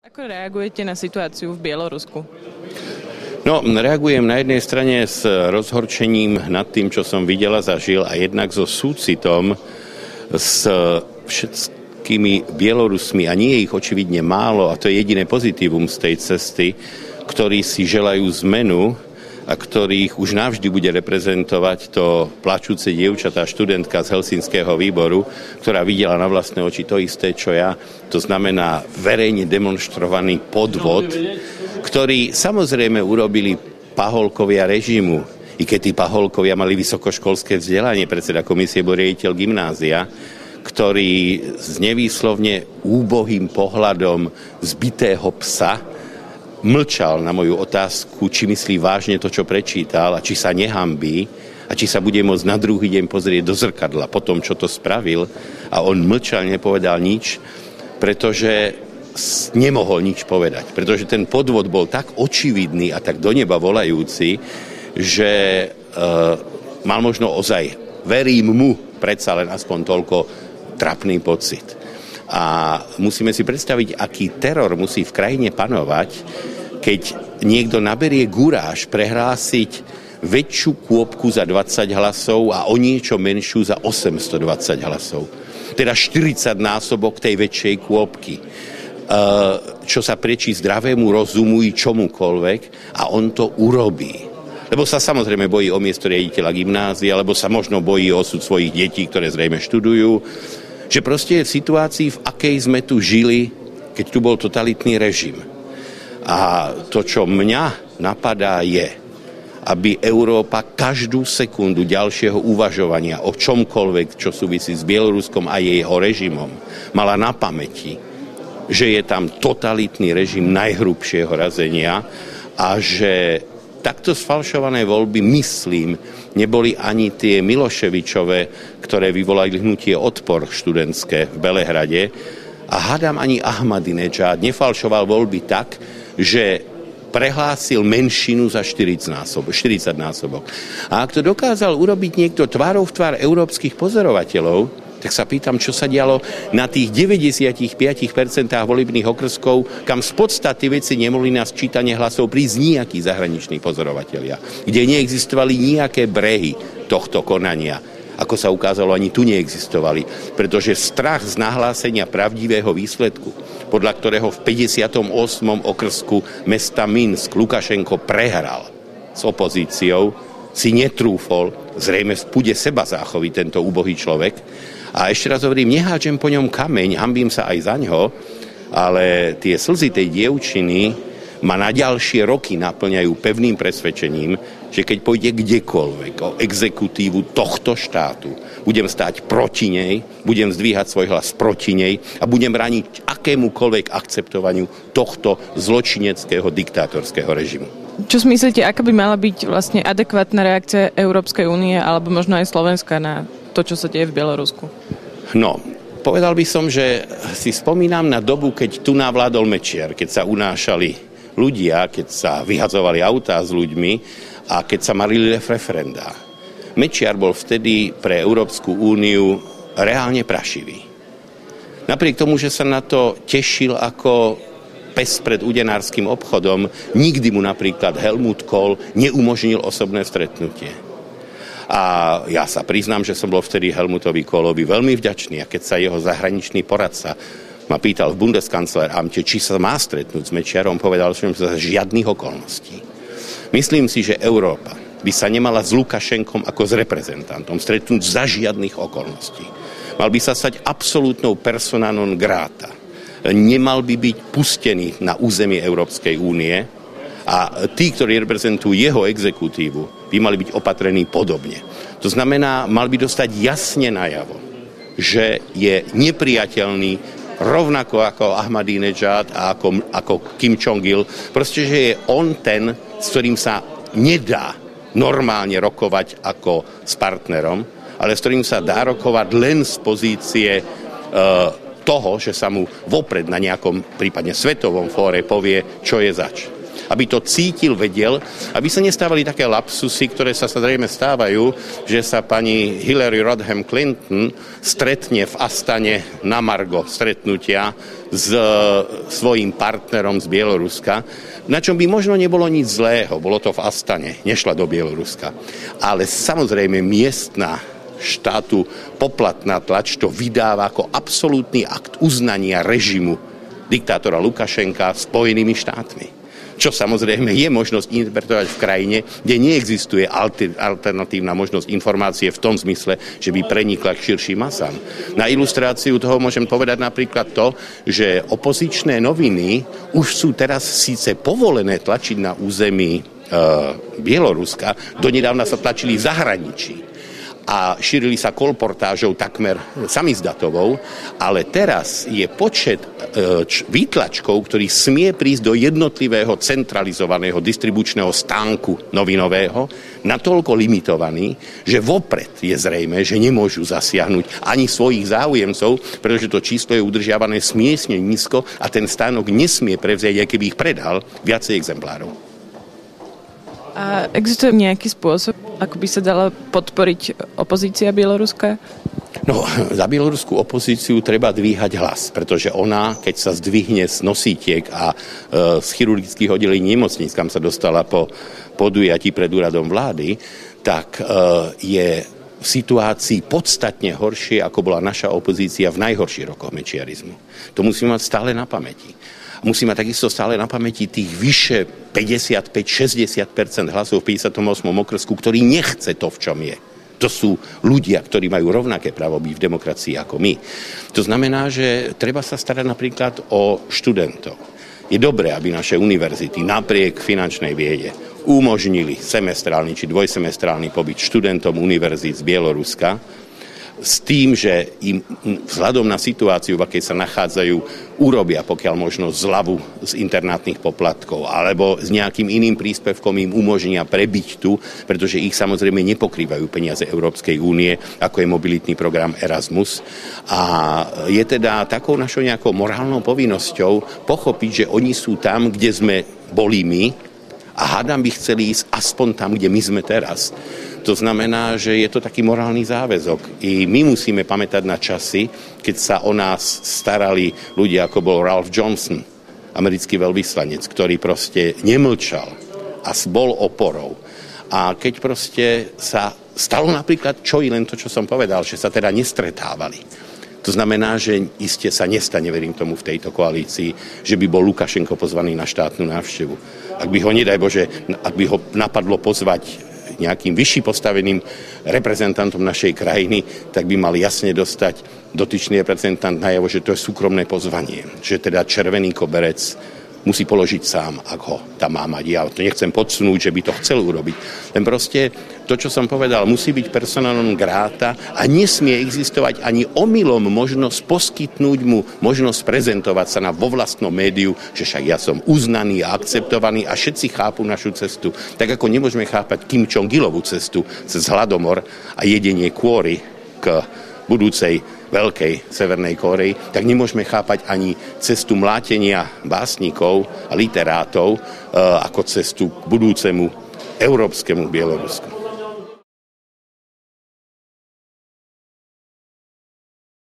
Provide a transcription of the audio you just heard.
Ako reagujete na situáciu v Bielorusku? No, reagujem na jednej strane s rozhorčením nad tým, čo som videl a zažil, a jednak so súcitom s všetkými Bielorusmi, a nie je ich očividne málo, a to je jediné pozitívum z tej cesty, ktorí si želajú zmenu a ktorých už navždy bude reprezentovať to plačúce dievča, tá študentka z Helsinského výboru, ktorá videla na vlastné oči to isté, čo ja. To znamená verejne demonstrovaný podvod, ktorý samozrejme urobili paholkovia režimu. I keď tí paholkovia mali vysokoškolské vzdelanie, predseda komisie bol riaditeľ gymnázia, ktorý s nevýslovne úbohým pohľadom zbitého psa mlčal na moju otázku, či myslí vážne to, čo prečítal, a či sa nehanbí a či sa bude môcť na druhý deň pozrieť do zrkadla po tom, čo to spravil. A on mlčal, nepovedal nič, pretože nemohol nič povedať. Pretože ten podvod bol tak očividný a tak do neba volajúci, že mal možno ozaj, verím mu, predsa len aspoň toľko trapný pocit. A musíme si predstaviť, aký teror musí v krajine panovať, keď niekto naberie guráž prehlásiť väčšiu kôpku za 20 hlasov a o niečo menšiu za 820 hlasov. Teda 40 násobok tej väčšej kôpky. Čo sa prečí zdravému rozumu i čomukoľvek, a on to urobí. Lebo sa samozrejme bojí o miesto riaditeľa gymnázia, alebo sa možno bojí o osud svojich detí, ktoré zrejme študujú. Že proste je v situácii, v akej sme tu žili, keď tu bol totalitný režim. A to, čo mňa napadá, je, aby Európa každú sekundu ďalšieho uvažovania o čomkoľvek, čo súvisí s Bieloruskom a jeho režimom, mala na pamäti, že je tam totalitný režim najhrubšieho razenia a že takto sfalšované voľby, myslím, neboli ani tie Miloševičové, ktoré vyvolali hnutie Odpor študentské v Belehrade, a hádam ani Ahmadinejad nefalšoval voľby tak, že prehlásil menšinu za 40 násobok. A ak to dokázal urobiť niekto tvárou v tvár európskych pozorovateľov, tak sa pýtam, čo sa dialo na tých 95% volebných okrskov, kam z podstaty veci nemohli na sčítanie hlasov prísť nejakí zahraniční pozorovatelia, kde neexistovali nejaké brehy tohto konania. Ako sa ukázalo, ani tu neexistovali, pretože strach z nahlásenia pravdivého výsledku, podľa ktorého v 58. okrsku mesta Minsk Lukašenko prehral s opozíciou, si netrúfol, zrejme v pude seba záchovy tento úbohý človek. A ešte raz hovorím, nehádžem po ňom kameň, hanbím sa aj zaňho, ale tie slzy tej dievčiny ma na ďalšie roky naplňajú pevným presvedčením, že keď pôjde kdekoľvek o exekutívu tohto štátu, budem stáť proti nej, budem zdvíhať svoj hlas proti nej a budem brániť akémukoľvek akceptovaniu tohto zločineckého diktátorského režimu. Čo si myslíte, aká by mala byť vlastne adekvátna reakcia Európskej únie alebo možno aj Slovenska na to, čo sa deje v Bielorusku? No, povedal by som, že si spomínam na dobu, keď tu navládol Mečiar, keď sa unášali ľudia, keď sa vyhadzovali autá s ľuďmi a keď sa marili referendá. Mečiar bol vtedy pre Európsku úniu reálne prašivý. Napriek tomu, že sa na to tešil ako pes pred udenárskym obchodom, nikdy mu napríklad Helmut Kohl neumožnil osobné stretnutie. A ja sa priznám, že som bol vtedy Helmutovi Kohlovi veľmi vďačný, a keď sa jeho zahraničný poradca ma pýtal v Bundeskanzleramte, či sa má stretnúť s Mečiarom, povedal som, že za žiadnych okolností. Myslím si, že Európa by sa nemala s Lukašenkom ako s reprezentantom stretnúť za žiadnych okolností. Mal by sa stať absolútnou persona non grata. Nemal by byť pustený na územie Európskej únie a tí, ktorí reprezentujú jeho exekutívu, by mali byť opatrení podobne. To znamená, mal by dostať jasne najavo, že je nepriateľný rovnako ako Ahmadinejad a ako Kim Jong-il. Proste, že je on ten, s ktorým sa nedá normálne rokovať ako s partnerom, ale s ktorým sa dá rokovať len z pozície toho, že sa mu vopred na nejakom prípadne svetovom fóre povie, čo je zač. aby to cítil, vedel, aby sa nestávali také lapsusy, ktoré sa zrejme stávajú, že sa pani Hillary Rodham Clinton stretne v Astane na margo stretnutia s svojím partnerom z Bieloruska, na čom by možno nebolo nič zlého, bolo to v Astane, nešla do Bieloruska. Ale samozrejme miestna štátu poplatná tlač to vydáva ako absolútny akt uznania režimu diktátora Lukašenka Spojenými štátmi. Čo samozrejme je možnosť interpretovať v krajine, kde neexistuje alternatívna možnosť informácie v tom zmysle, že by prenikla k širším masám. Na ilustráciu toho môžem povedať napríklad to, že opozičné noviny už sú teraz síce povolené tlačiť na území Bieloruska, donedávna sa tlačili v zahraničí a šírili sa kolportážou takmer samizdatovou, ale teraz je počet výtlačkov, ktorý smie prísť do jednotlivého centralizovaného distribučného stánku novinového, natoľko limitovaný, že vopred je zrejme, že nemôžu zasiahnuť ani svojich záujemcov, pretože to číslo je udržiavané smiesne nízko a ten stánok nesmie prevziať, aj keby ich predal, viacej exemplárov. A existuje nejaký spôsob, ako by sa dala podporiť opozícia bieloruská? No, za bieloruskú opozíciu treba dvíhať hlas, pretože ona, keď sa zdvihne z nosítiek a z chirurgických oddelení nemocníc, kam sa dostala po podujatí pred úradom vlády, tak je v situácii podstatne horšie, ako bola naša opozícia v najhorších rokoch mečiarizmu. To musíme mať stále na pamäti. Musíme takisto stále na pamäti tých vyše 55-60% hlasov v 58. okrsku, ktorý nechce to, v čom je. To sú ľudia, ktorí majú rovnaké právo byť v demokracii ako my. To znamená, že treba sa starať napríklad o študentov. Je dobré, aby naše univerzity napriek finančnej biede umožnili semestrálny či dvojsemestrálny pobyt študentom univerzít z Bieloruska, s tým, že im vzhľadom na situáciu, v akej sa nachádzajú, urobia pokiaľ možno zľavu z internátnych poplatkov alebo s nejakým iným príspevkom im umožnia prebiť tu, pretože ich samozrejme nepokrývajú peniaze Európskej únie, ako je mobilitný program Erasmus. A je teda takou našou nejakou morálnou povinnosťou pochopiť, že oni sú tam, kde sme boli my a hádam by chceli ísť aspoň tam, kde my sme teraz. To znamená, že je to taký morálny záväzok. I my musíme pamätať na časy, keď sa o nás starali ľudia, ako bol Ralph Johnson, americký veľvyslanec, ktorý proste nemlčal a bol oporou. A keď proste sa stalo napríklad len to, čo som povedal, že sa teda nestretávali. To znamená, že iste sa nestane, verím tomu, v tejto koalícii, že by bol Lukašenko pozvaný na štátnu návštevu. Ak by ho, nedaj Bože, ak by ho napadlo pozvať nejakým vyšší postaveným reprezentantom našej krajiny, tak by mal jasne dostať dotyčný reprezentant najavo, že to je súkromné pozvanie. Že teda červený koberec musí položiť sám, ak ho tam má mať. Ja to nechcem podsunúť, že by to chcel urobiť. Len proste to, čo som povedal, musí byť persona non grata a nesmie existovať ani omylom možnosť poskytnúť mu možnosť prezentovať sa vo vlastnom médiu, že však ja som uznaný a akceptovaný a všetci chápu našu cestu. Tak ako nemôžeme chápať Kim Jong-ilovú cestu cez hladomor a jedenie kôry k budúcej veľkej Severnej Kórei, tak nemôžeme chápať ani cestu mlátenia básnikov a literátov ako cestu k budúcemu európskemu Bielorusku.